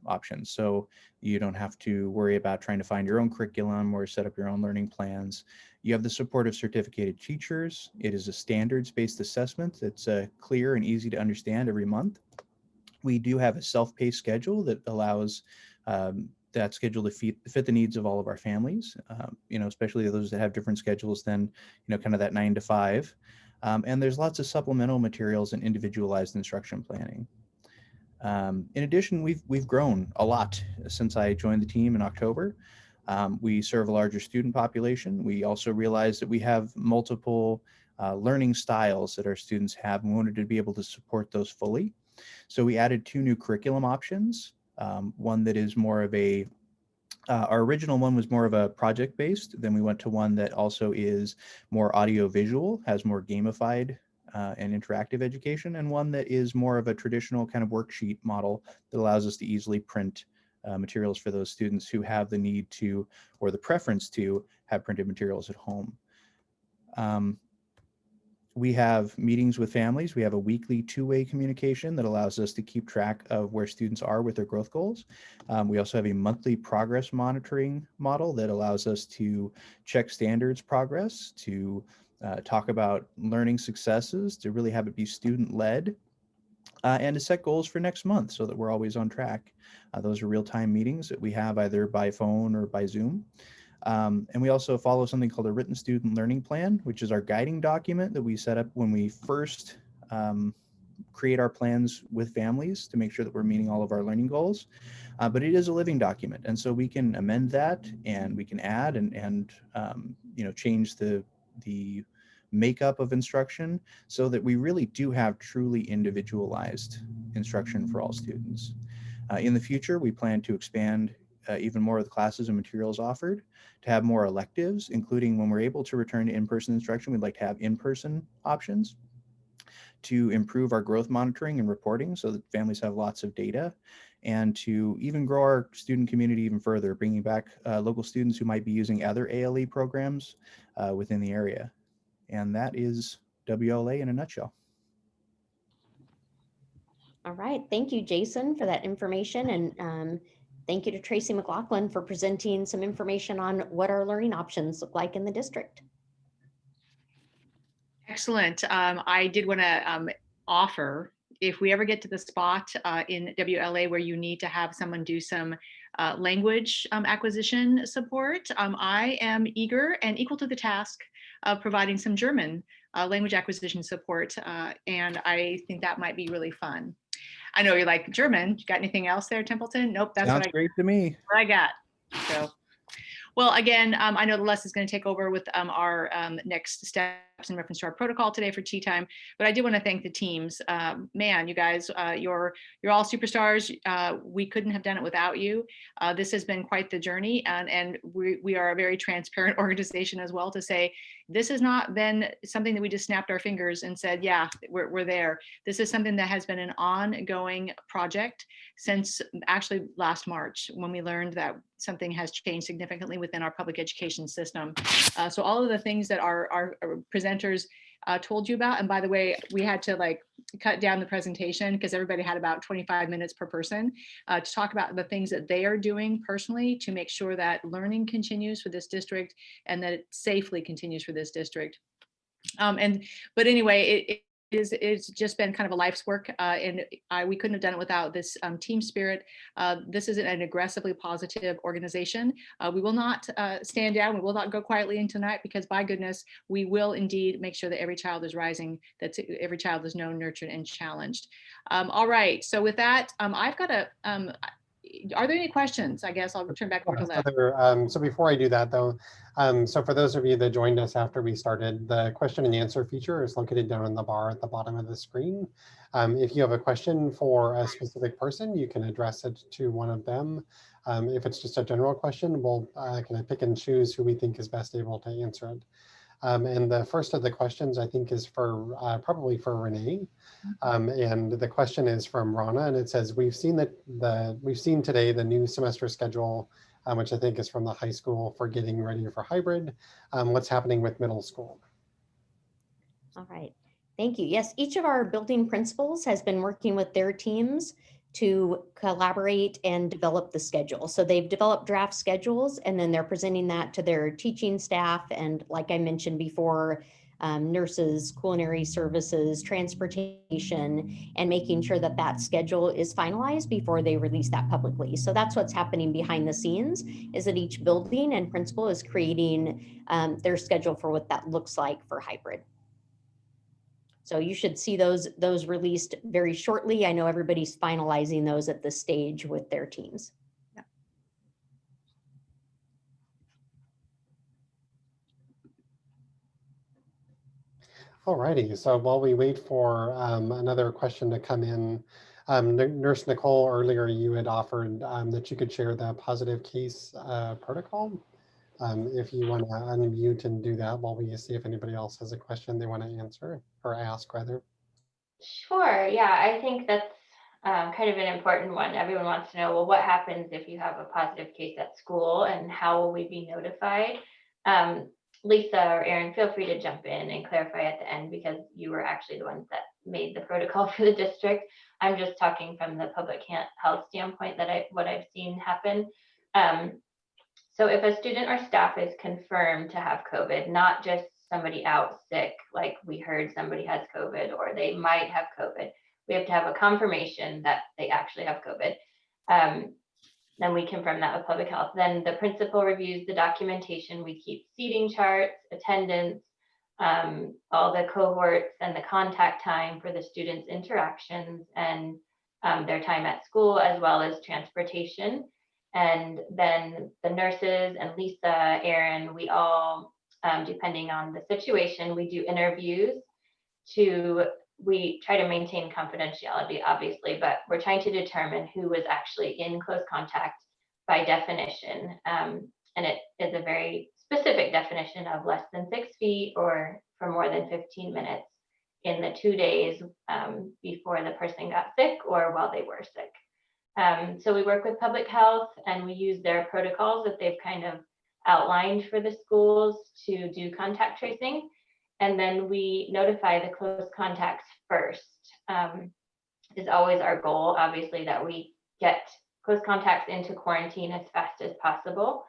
options. So you don't have to worry about trying to find your own curriculum or set up your own learning plans. You have the support of certificated teachers. It is a standards-based assessment that's clear and easy to understand every month. We do have a self-paced schedule that allows that schedule to fit the needs of all of our families, especially those that have different schedules than, kind of that 9 to 5. And there's lots of supplemental materials and individualized instruction planning. In addition, we've grown a lot since I joined the team in October. We serve a larger student population. We also realized that we have multiple learning styles that our students have, and we wanted to be able to support those fully. So we added 2 new curriculum options. One that is more of our original one was more of a project-based. Then we went to one that also is more audio-visual, has more gamified and interactive education, and one that is more of a traditional kind of worksheet model that allows us to easily print materials for those students who have the need to, or the preference to, have printed materials at home. We have meetings with families. We have a weekly 2-way communication that allows us to keep track of where students are with their growth goals. We also have a monthly progress monitoring model that allows us to check standards progress, to talk about learning successes, to really have it be student-led, and to set goals for next month so that we're always on track. Those are real-time meetings that we have either by phone or by Zoom. And we also follow something called a written student learning plan, which is our guiding document that we set up when we first create our plans with families to make sure that we're meeting all of our learning goals. But it is a living document, and so we can amend that, and we can add and change the makeup of instruction so that we really do have truly individualized instruction for all students. In the future, we plan to expand even more of the classes and materials offered, to have more electives, including when we're able to return to in-person instruction, we'd like to have in-person options, to improve our growth monitoring and reporting so that families have lots of data, and to even grow our student community even further, bringing back local students who might be using other ALE programs within the area. And that is WLA in a nutshell. All right, thank you, Jason, for that information, and thank you to Tracy McLachlan for presenting some information on what our learning options look like in the district. Excellent. I did want to offer, if we ever get to the spot in WLA where you need to have someone do some language acquisition support, I am eager and equal to the task of providing some German language acquisition support, and I think that might be really fun. I know you're like, German, you got anything else there, Templeton? Nope, that's Sounds great to me. what I got. So, well, again, I know Les is going to take over with our next step in reference to our protocol today for tea time, but I do want to thank the teams. Man, you guys, you're all superstars. We couldn't have done it without you. This has been quite the journey, and we are a very transparent organization as well to say, this has not been something that we just snapped our fingers and said, yeah, we're there. This is something that has been an ongoing project since actually last March, when we learned that something has changed significantly within our public education system. So all of the things that our presenters told you about, and by the way, we had to like cut down the presentation because everybody had about 25 minutes per person to talk about the things that they are doing personally to make sure that learning continues for this district and that it safely continues for this district. But anyway, it's just been kind of a life's work, and we couldn't have done it without this team spirit. This is an aggressively positive organization. We will not stand down. We will not go quietly into tonight, because by goodness, we will indeed make sure that every child is rising, that every child is known, nurtured, and challenged. All right, so with that, I've got a, are there any questions? I guess I'll turn back over to Les. So before I do that though, so for those of you that joined us after we started, the question and answer feature is located down in the bar at the bottom of the screen. If you have a question for a specific person, you can address it to one of them. If it's just a general question, we'll kind of pick and choose who we think is best able to answer it. And the first of the questions, I think, is for probably for Renae. And the question is from Rana, and it says, we've seen today the new semester schedule, which I think is from the high school for getting ready for hybrid. What's happening with middle school? All right, thank you. Yes, each of our building principals has been working with their teams to collaborate and develop the schedule. So they've developed draft schedules, and then they're presenting that to their teaching staff. And like I mentioned before, nurses, culinary services, transportation, and making sure that that schedule is finalized before they release that publicly. So that's what's happening behind the scenes, is that each building and principal is creating their schedule for what that looks like for hybrid. So you should see those released very shortly. I know everybody's finalizing those at this stage with their teams. Yeah. All righty, so while we wait for another question to come in, Nurse Nicole, earlier you had offered that you could share the positive case protocol. If you want to unmute and do that while we see if anybody else has a question they want to answer or ask rather. Sure, yeah, I think that's kind of an important one. Everyone wants to know, well, what happens if you have a positive case at school and how will we be notified? Lisa or Aaron, feel free to jump in and clarify at the end, because you were actually the ones that made the protocol for the district. I'm just talking from the public health standpoint that what I've seen happen. So if a student or staff is confirmed to have COVID, not just somebody out sick, like we heard somebody has COVID or they might have COVID, we have to have a confirmation that they actually have COVID. Then we confirm that with public health. Then the principal reviews the documentation. We keep seating charts, attendance, all the cohorts and the contact time for the students' interactions and their time at school, as well as transportation. And then the nurses and Lisa, Aaron, we all, depending on the situation, we do interviews we try to maintain confidentiality, obviously, but we're trying to determine who was actually in close contact by definition. And it is a very specific definition of less than 6 feet or for more than 15 minutes in the 2 days before the person got sick or while they were sick. So we work with public health and we use their protocols that they've kind of outlined for the schools to do contact tracing. And then we notify the close contacts first. Is always our goal, obviously, that we get close contacts into quarantine as fast as possible.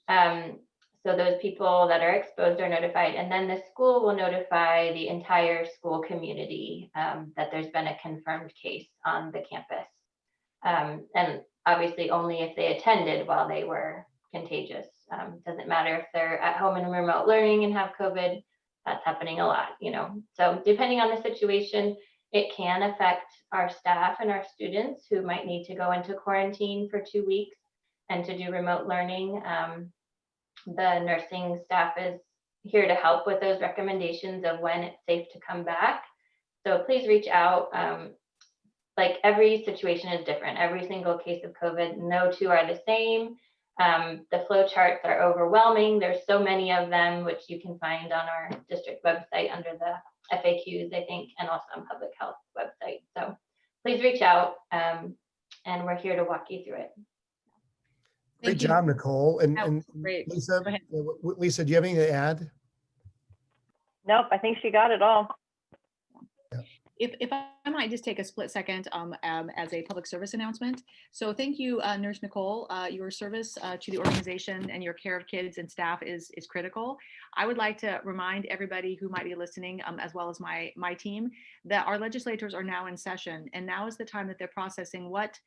So those people that are exposed are notified, and then the school will notify the entire school community that there's been a confirmed case on the campus. And obviously only if they attended while they were contagious. Doesn't matter if they're at home in remote learning and have COVID. That's happening a lot, So depending on the situation, it can affect our staff and our students who might need to go into quarantine for 2 weeks and to do remote learning. The nursing staff is, here to help with those recommendations of when it's safe to come back. So please reach out. Like every situation is different. Every single case of COVID, no two are the same. The flow charts are overwhelming. There's so many of them, which you can find on our district website under the FAQs, I think, and also on public health website. So please reach out, and we're here to walk you through it. Great Thank you. job, Nicole. And, That and was great. Lisa, Go ahead. Lisa, do you have anything to add? Nope, I think she got it all. If I might just take a split second as a public service announcement. So thank you, Nurse Nicole. Your service to the organization and your care of kids and staff is critical. I would like to remind everybody who might be listening, as well as my team, that our legislators are now in session, and now is the time that they're processing what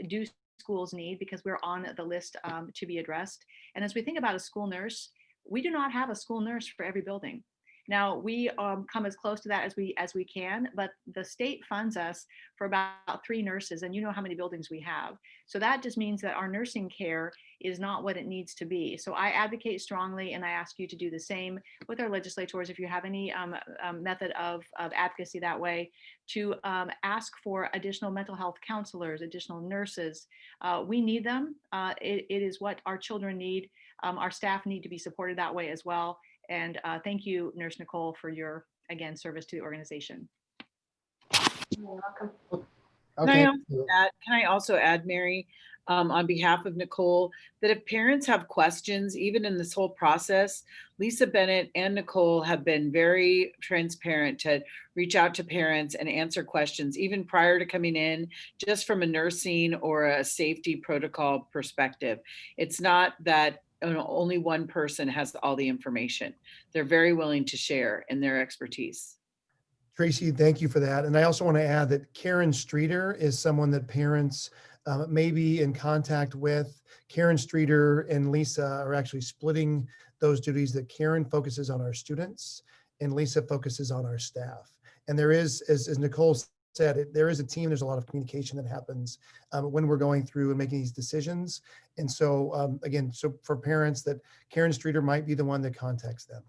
do schools need, because we're on the list to be addressed. And as we think about a school nurse, we do not have a school nurse for every building. Now, we come as close to that as we can, but the state funds us for about 3 nurses, and you know how many buildings we have. So that just means that our nursing care is not what it needs to be. So I advocate strongly, and I ask you to do the same with our legislators. If you have any method of advocacy that way, to ask for additional mental health counselors, additional nurses. We need them. It is what our children need. Our staff need to be supported that way as well. And thank you, Nurse Nicole, for your, again, service to the organization. You're welcome. Okay. Can I also add, Mary, on behalf of Nicole, that if parents have questions, even in this whole process, Lisa, Bennett, and Nicole have been very transparent to reach out to parents and answer questions, even prior to coming in, just from a nursing or a safety protocol perspective. It's not that only one person has all the information. They're very willing to share in their expertise. Tracy, thank you for that. And I also want to add that Karen Streeter is someone that parents may be in contact with. Karen Streeter and Lisa are actually splitting those duties, that Karen focuses on our students and Lisa focuses on our staff. And there is, as Nicole said, there is a team, there's a lot of communication that happens when we're going through and making these decisions. And so again, so for parents, that Karen Streeter might be the one that contacts them.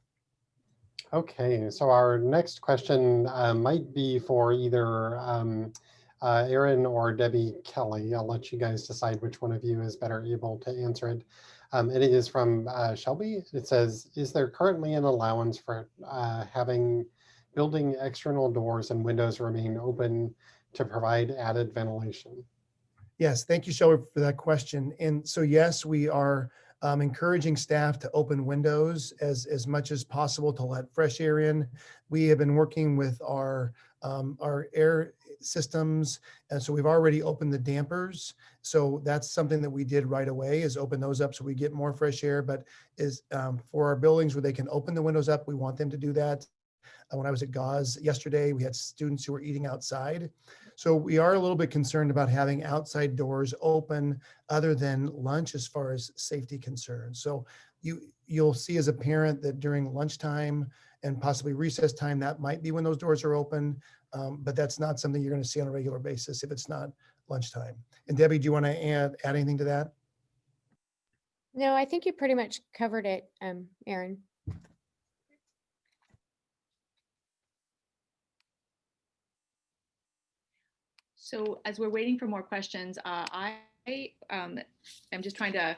Okay, so our next question might be for either Aaron or Debbie Kelley. I'll let you guys decide which one of you is better able to answer it. And it is from Shelby. It says, is there currently an allowance for having building external doors and windows remain open to provide added ventilation? Yes, thank you, Shelby, for that question. And so yes, we are encouraging staff to open windows as much as possible to let fresh air in. We have been working with our air systems, and so we've already opened the dampers. So that's something that we did right away, is open those up so we get more fresh air. But is for our buildings where they can open the windows up, we want them to do that. When I was at Gauze yesterday, we had students who were eating outside. So we are a little bit concerned about having outside doors open other than lunch as far as safety concerns. So you'll see as a parent that during lunchtime and possibly recess time, that might be when those doors are open, but that's not something you're going to see on a regular basis if it's not lunchtime. And Debbie, do you want to add anything to that? No, I think you pretty much covered it, Aaron. So as we're waiting for more questions, I am just trying to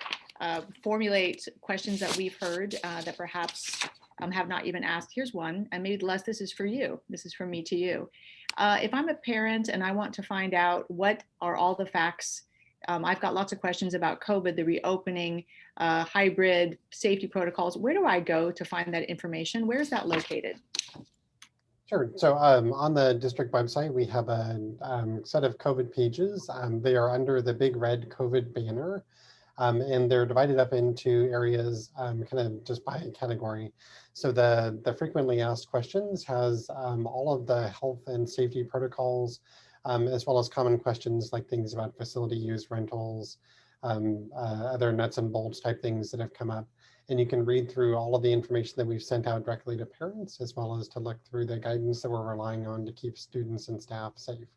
formulate questions that we've heard that perhaps have not even asked. Here's one, and maybe Les, this is for you. This is from me to you. If I'm a parent and I want to find out what are all the facts, I've got lots of questions about COVID, the reopening, hybrid safety protocols. Where do I go to find that information? Where is that located? Sure. So on the district website, we have a set of COVID pages. They are under the big red COVID banner, and they're divided up into areas kind of just by category. So the frequently asked questions has all of the health and safety protocols, as well as common questions like things about facility use, rentals, other nuts and bolts type things that have come up. And you can read through all of the information that we've sent out directly to parents, as well as to look through the guidance that we're relying on to keep students and staff safe.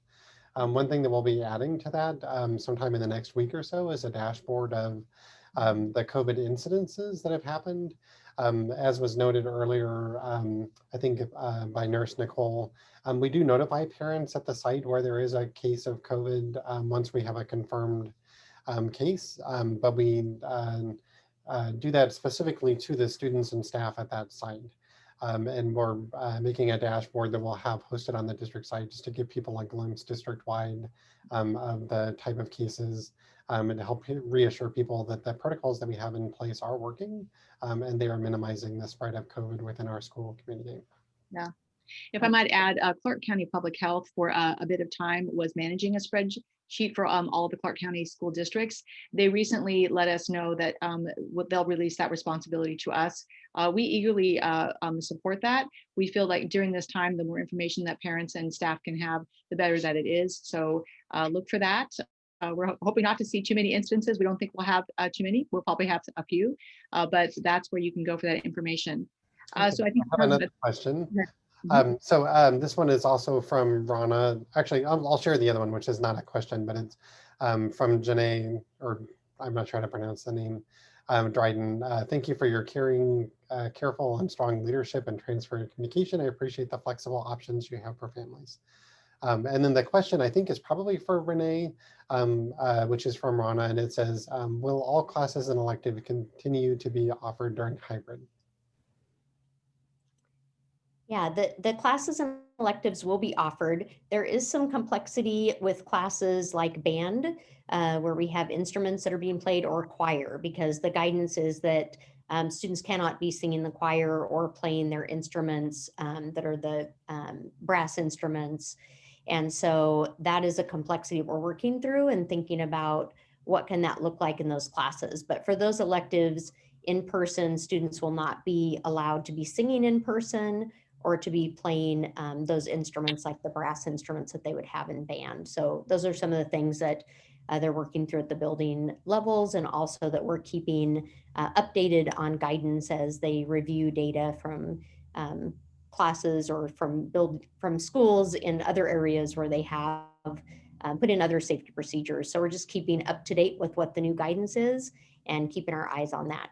One thing that we'll be adding to that sometime in the next week or so is a dashboard of the COVID incidences that have happened. As was noted earlier, I think by Nurse Nicole, we do notify parents at the site where there is a case of COVID once we have a confirmed case, but we do that specifically to the students and staff at that site. And we're making a dashboard that we'll have hosted on the district site just to give people a glimpse district-wide of the type of cases and to help reassure people that the protocols that we have in place are working and they are minimizing the spread of COVID within our school community. Yeah. If I might add, Clark County Public Health for a bit of time was managing a spreadsheet for all of the Clark County school districts. They recently let us know that they'll release that responsibility to us. We eagerly support that. We feel like during this time, the more information that parents and staff can have, the better that it is. So look for that. We're hoping not to see too many instances. We don't think we'll have too many. We'll probably have a few, but that's where you can go for that information. So I think I have another question. This one is also from Rana. Actually, I'll share the other one, which is not a question, but it's from Janae, or I'm not sure how to pronounce the name, Dryden. Thank you for your caring, careful and strong leadership and transparent communication. I appreciate the flexible options you have for families. And then the question I think is probably for Renae, which is from Rana, and it says, will all classes and elective continue to be offered during hybrid? Yeah, the classes and electives will be offered. There is some complexity with classes like band, where we have instruments that are being played, or choir, because the guidance is that students cannot be singing the choir or playing their instruments that are the brass instruments. And so that is a complexity we're working through and thinking about what can that look like in those classes. But for those electives in person, students will not be allowed to be singing in person or to be playing those instruments like the brass instruments that they would have in band. So those are some of the things that they're working through at the building levels, and also that we're keeping updated on guidance as they review data from classes or from schools in other areas where they have put in other safety procedures. So we're just keeping up to date with what the new guidance is and keeping our eyes on that.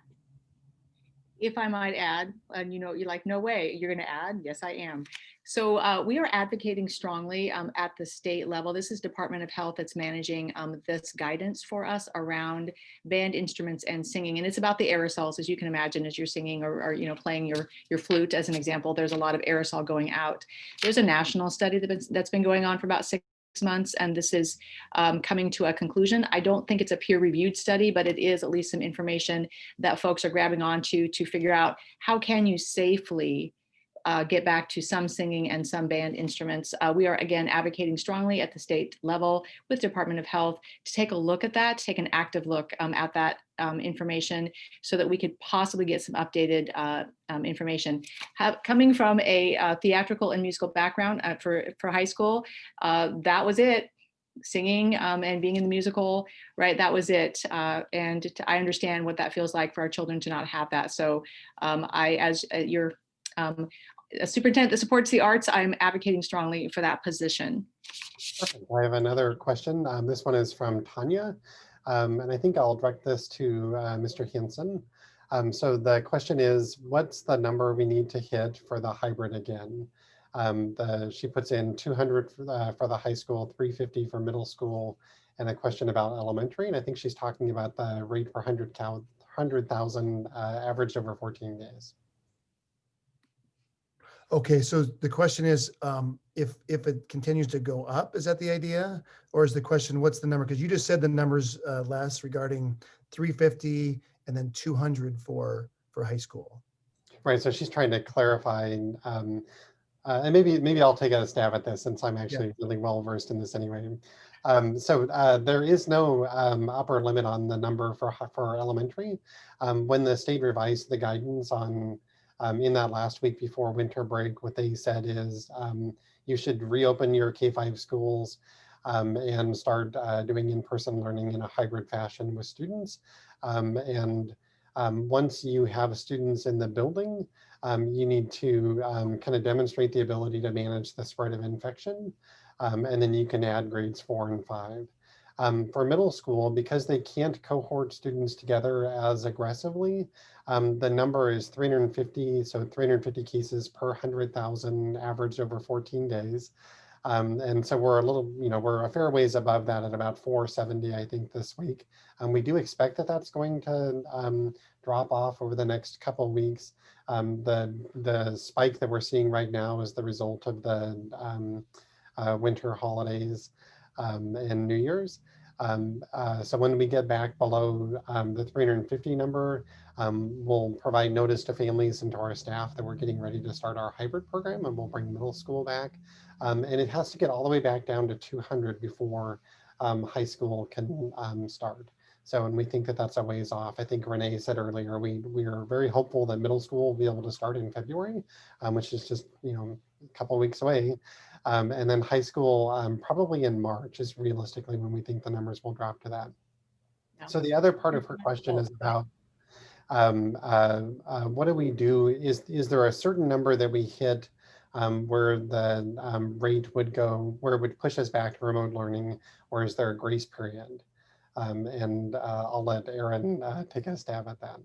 If I might add, and you're like, no way, you're going to add? Yes, I am. So we are advocating strongly at the state level. This is Department of Health that's managing this guidance for us around band instruments and singing. And it's about the aerosols, as you can imagine, as you're singing or playing your flute, as an example. There's a lot of aerosol going out. There's a national study that's been going on for about 6 months, and this is coming to a conclusion. I don't think it's a peer-reviewed study, but it is at least some information that folks are grabbing onto to figure out how can you safely get back to some singing and some band instruments. We are, again, advocating strongly at the state level with Department of Health to take a look at that, take an active look at that information so that we could possibly get some updated information. Coming from a theatrical and musical background for high school, that was it. Singing and being in the musical, right? That was it. And I understand what that feels like for our children to not have that. So as your a superintendent that supports the arts, I'm advocating strongly for that position. Perfect. I have another question. This one is from Tanya, and I think I'll direct this to Mr. Hansen. So the question is, what's the number we need to hit for the hybrid again? She puts in 200 for the high school, 350 for middle school, and a question about elementary. And I think she's talking about the rate per 100,000 averaged over 14 days. Okay, so the question is, if it continues to go up, is that the idea? Or is the question, what's the number? Because you just said the numbers less regarding 350 and then 200 for high school. Right, so she's trying to clarify, and maybe I'll take a stab at this since I'm actually really well versed in this anyway. There is no upper limit on the number for elementary. When the state revised the guidance on in that last week before winter break, what they said is you should reopen your K-5 schools and start doing in-person learning in a hybrid fashion with students. Once you have students in the building, you need to kind of demonstrate the ability to manage the spread of infection. And then you can add grades 4 and 5. For middle school, because they can't cohort students together as aggressively, the number is 350, so 350 cases per 100,000 averaged over 14 days. And so we're a little, we're a fair ways above that at about 470, I think, this week. We do expect that that's going to drop off over the next couple of weeks. The spike that we're seeing right now is the result of the winter holidays and New Year's. So when we get back below the 350 number, we'll provide notice to families and to our staff that we're getting ready to start our hybrid program, and we'll bring middle school back. And it has to get all the way back down to 200 before high school can start. So, and we think that that's a ways off. I think Renae said earlier, we are very hopeful that middle school will be able to start in February, which is just, a couple of weeks away. And then high school probably in March is realistically when we think the numbers will drop to that. Yeah. So the other part of her question is about what do we do? Is there a certain number that we hit where the rate would go, where it would push us back to remote learning, or is there a grace period? And I'll let Aaron take a stab at that.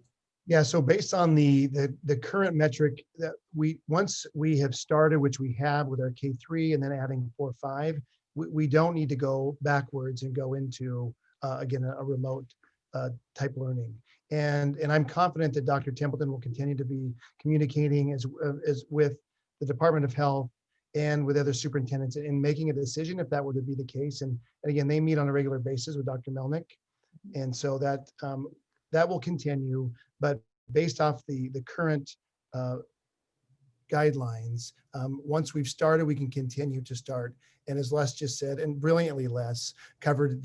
Yeah, so based on the current metric that once we have started, which we have with our K3 and then adding 4-5, we don't need to go backwards and go into again a remote type learning. And I'm confident that Dr. Templeton will continue to be communicating as with the Department of Health and with other superintendents in making a decision if that were to be the case. And again, they meet on a regular basis with Dr. Melnick, and so that will continue. But based off the current guidelines, once we've started, we can continue to start. And as Les just said, and brilliantly Les covered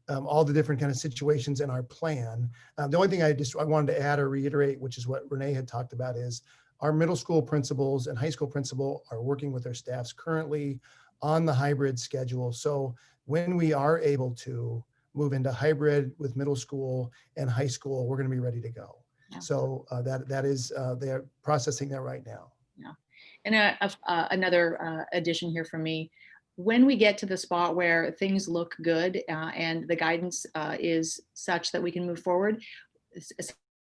all the different kind of situations in our plan. The only thing I wanted to add or reiterate, which is what Renae had talked about, is our middle school principals and high school principal are working with their staffs currently on the hybrid schedule. So when we are able to move into hybrid with middle school and high school, we're going to be ready to go. Yeah. So that is they're processing that right now. Yeah, and another addition here from me. When we get to the spot where things look good and the guidance is such that we can move forward,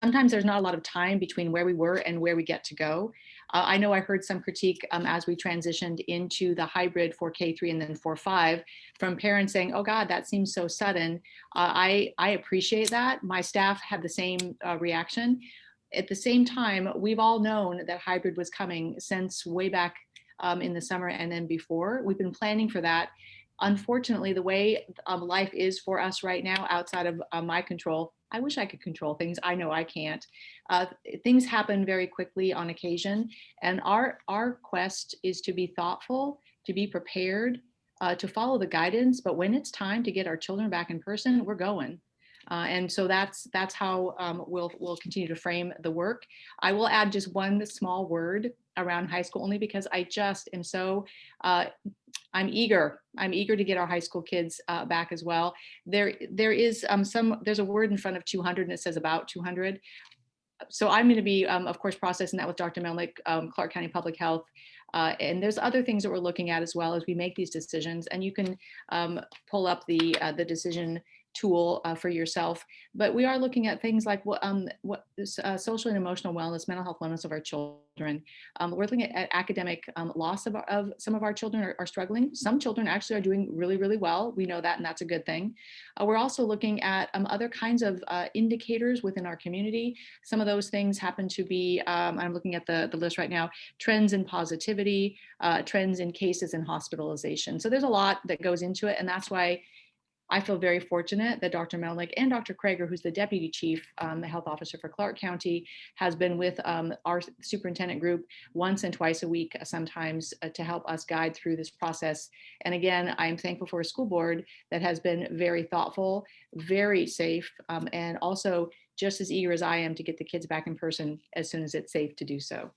sometimes there's not a lot of time between where we were and where we get to go. I know I heard some critique as we transitioned into the hybrid for K3 and then 4-5 from parents saying, oh God, that seems so sudden. I appreciate that. My staff had the same reaction. At the same time, we've all known that hybrid was coming since way back in the summer and then before. We've been planning for that. Unfortunately, the way life is for us right now, outside of my control, I wish I could control things. I know I can't. Things happen very quickly on occasion. And our quest is to be thoughtful, to be prepared, to follow the guidance. But when it's time to get our children back in person, we're going. And so that's how we'll continue to frame the work. I will add just one small word around high school, only because I just am so, I'm eager to get our high school kids back as well. There is there's a word in front of 200 and it says about 200. So I'm going to be, of course, processing that with Dr. Melnick, Clark County Public Health. And there's other things that we're looking at as well as we make these decisions. And you can pull up the decision tool for yourself, but we are looking at things like what social and emotional wellness, mental health wellness of our children. We're looking at academic loss of some of our children are struggling. Some children actually are doing really, really well. We know that, and that's a good thing. We're also looking at other kinds of indicators within our community. Some of those things happen to be, I'm looking at the list right now, trends in positivity, trends in cases and hospitalization. So there's a lot that goes into it, and that's why I feel very fortunate that Dr. Melnick and Dr. Krager, who's the deputy chief, the health officer for Clark County, has been with our superintendent group once and twice a week, sometimes to help us guide through this process. And again, I'm thankful for a school board that has been very thoughtful, very safe, and also just as eager as I am to get the kids back in person as soon as it's safe to do so.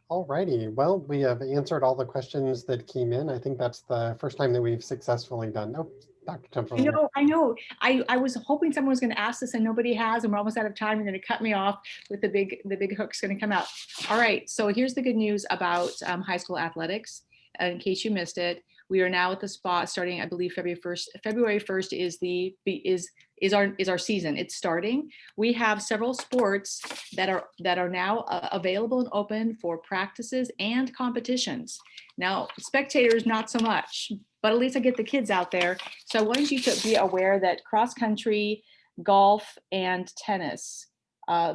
All righty. Well, we have answered all the questions that came in. I think that's the first time that we've successfully done. Oh, Dr. Templeton. I know. I was hoping someone was going to ask this and nobody has, and we're almost out of time. You're going to cut me off with the big hook's going to come out. All right. So here's the good news about high school athletics. In case you missed it, We are now at the spot starting, I believe, February 1st. February 1st is our season. It's starting. We have several sports that are now available and open for practices and competitions. Now, spectators, not so much, but at least I get the kids out there. So I wanted you to be aware that cross country, golf, and tennis,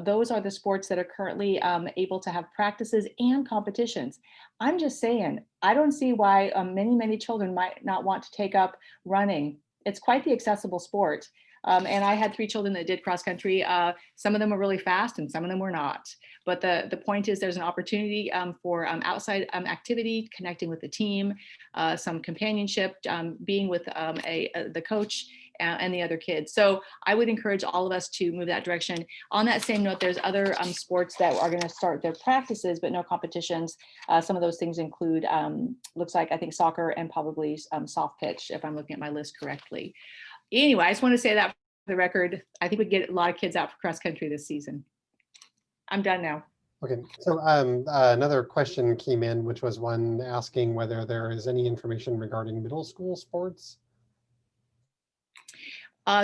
those are the sports that are currently able to have practices and competitions. I'm just saying, I don't see why many children might not want to take up running. It's quite the accessible sport. And I had 3 children that did cross country. Some of them were really fast and some of them were not. But the point is there's an opportunity for outside activity, connecting with the team, some companionship, being with the coach and the other kids. So I would encourage all of us to move that direction. On that same note, there's other sports that are going to start their practices, but no competitions. Some of those things include, looks like, I think, soccer and probably soft pitch, if I'm looking at my list correctly. Anyway, I just want to say that for the record. I think we get a lot of kids out for cross country this season. I'm done now. Okay, so another question came in, which was one asking whether there is any information regarding middle school sports.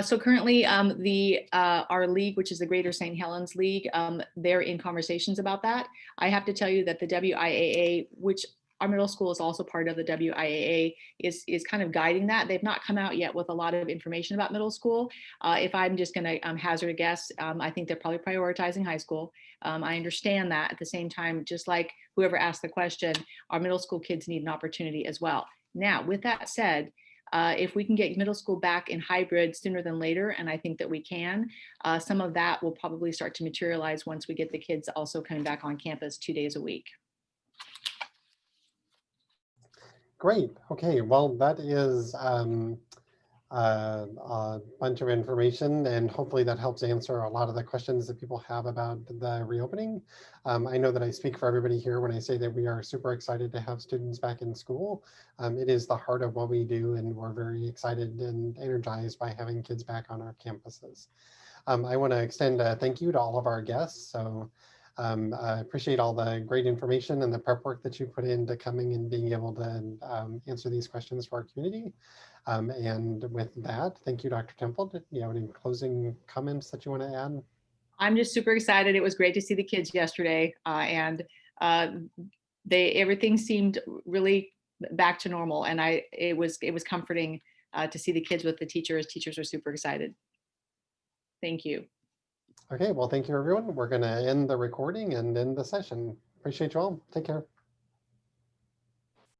So currently our league, which is the Greater St. Helens League, they're in conversations about that. I have to tell you that the WIAA, which our middle school is also part of, the WIAA is kind of guiding that. They've not come out yet with a lot of information about middle school. If I'm just going to hazard a guess, I think they're probably prioritizing high school. I understand that. At the same time, just like whoever asked the question, our middle school kids need an opportunity as well. Now, with that said, if we can get middle school back in hybrid sooner than later, and I think that we can, some of that will probably start to materialize once we get the kids also coming back on campus 2 days a week. Great. Okay. Well, that is a bunch of information, and hopefully that helps answer a lot of the questions that people have about the reopening. I know that I speak for everybody here when I say that we are super excited to have students back in school. It is the heart of what we do, and we're very excited and energized by having kids back on our campuses. I want to extend a thank you to all of our guests. So I appreciate all the great information and the prep work that you put into coming and being able to answer these questions for our community. And with that, thank you, Dr. Templeton. Do you have any closing comments that you want to add? I'm just super excited. It was great to see the kids yesterday, and everything seemed really back to normal. And it was comforting to see the kids with the teachers. Teachers are super excited. Thank you. Okay, well, thank you, everyone. We're going to end the recording and end the session. Appreciate you all. Take care.